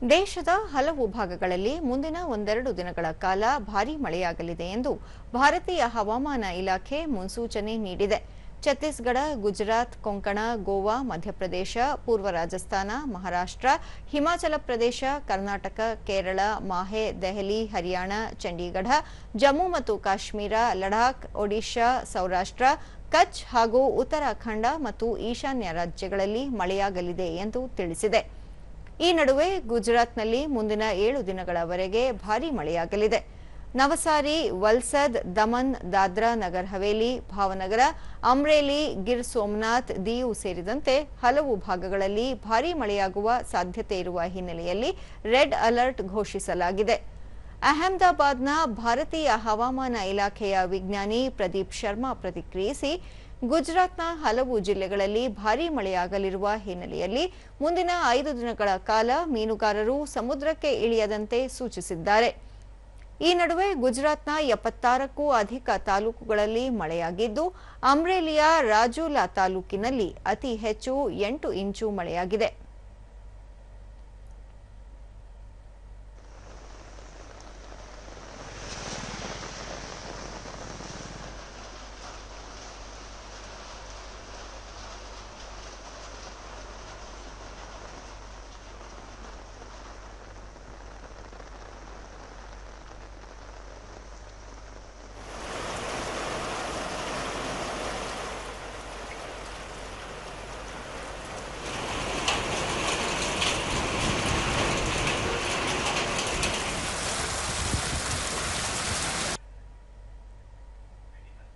ದೇಶದ ಹಲವು ಭಾಗಗಳಲ್ಲಿ ಮುಂದಿನ ಒಂದೆರಡು ದಿನಗಳ ಕಾಲ ಭಾರೀ ಮಳೆಯಾಗಲಿದೆ ಎಂದು ಭಾರತೀಯ ಹವಾಮಾನ ಇಲಾಖೆ ಮುನ್ಸೂಚನೆ ನೀಡಿದೆ. ಛತ್ತೀಸ್ಗಢ, ಗುಜರಾತ್, ಕೊಂಕಣ, ಗೋವಾ, ಮಧ್ಯಪ್ರದೇಶ, ಪೂರ್ವ ರಾಜಸ್ಥಾನ, ಮಹಾರಾಷ್ಟ್ರ, ಹಿಮಾಚಲ ಪ್ರದೇಶ, ಕರ್ನಾಟಕ, ಕೇರಳ, ಮಾಹೆ, ದೆಹಲಿ, ಹರಿಯಾಣ, ಚಂಡೀಗಢ, ಜಮ್ಮು ಮತ್ತು ಕಾಶ್ಮೀರ, ಲಡಾಖ್, ಒಡಿಶಾ, ಸೌರಾಷ್ಟ್ರ, ಕಚ್ ಹಾಗೂ ಉತ್ತರಾಖಂಡ ಮತ್ತು ಈಶಾನ್ಯ ರಾಜ್ಯಗಳಲ್ಲಿ ಮಳೆಯಾಗಲಿದೆ ಎಂದು ತಿಳಿಸಿದೆ. ಈ ನಡುವೆ ಗುಜರಾತ್ನಲ್ಲಿ ಮುಂದಿನ 7 ದಿನಗಳವರೆಗೆ ಭಾರೀ ಮಳೆಯಾಗಲಿದೆ. ನವಸಾರಿ, ವಲ್ಸದ್, ದಮನ್, ದಾದ್ರಾ ನಗರ್ ಹವೇಲಿ, ಭಾವನಗರ, ಅಮ್ರೇಲಿ, ಗಿರ್ ಸೋಮನಾಥ್, ದಿಯು ಸೇರಿದಂತೆ ಹಲವು ಭಾಗಗಳಲ್ಲಿ ಭಾರೀ ಮಳೆಯಾಗುವ ಸಾಧ್ಯತೆ ಇರುವ ಹಿನ್ನೆಲೆಯಲ್ಲಿ ರೆಡ್ ಅಲರ್ಟ್ ಘೋಷಿಸಲಾಗಿದೆ. ಅಹಮದಾಬಾದ್ನ ಭಾರತೀಯ ಹವಾಮಾನ ಇಲಾಖೆಯ ವಿಜ್ಞಾನಿ ಪ್ರದೀಪ್ ಶರ್ಮಾ ಪ್ರತಿಕ್ರಿಯಿಸಿ, ಗುಜರಾತ್ನ ಹಲವು ಜಿಲ್ಲೆಗಳಲ್ಲಿ ಭಾರೀ ಮಳೆಯಾಗಲಿರುವ ಹಿನ್ನೆಲೆಯಲ್ಲಿ ಮುಂದಿನ 5 ದಿನಗಳ ಕಾಲ ಮೀನುಗಾರರು ಸಮುದ್ರಕ್ಕೆ ಇಳಿಯದಂತೆ ಸೂಚಿಸಿದ್ದಾರೆ. ಈ ನಡುವೆ ಗುಜರಾತ್ನ 76ಕ್ಕೂ ಅಧಿಕ ತಾಲೂಕುಗಳಲ್ಲಿ ಮಳೆಯಾಗಿದ್ದು, ಅಮ್ರೇಲಿಯ ರಾಜೂಲಾ ತಾಲೂಕಿನಲ್ಲಿ ಅತಿ ಹೆಚ್ಚು 8 ಇಂಚು ಮಳೆಯಾಗಿದೆ.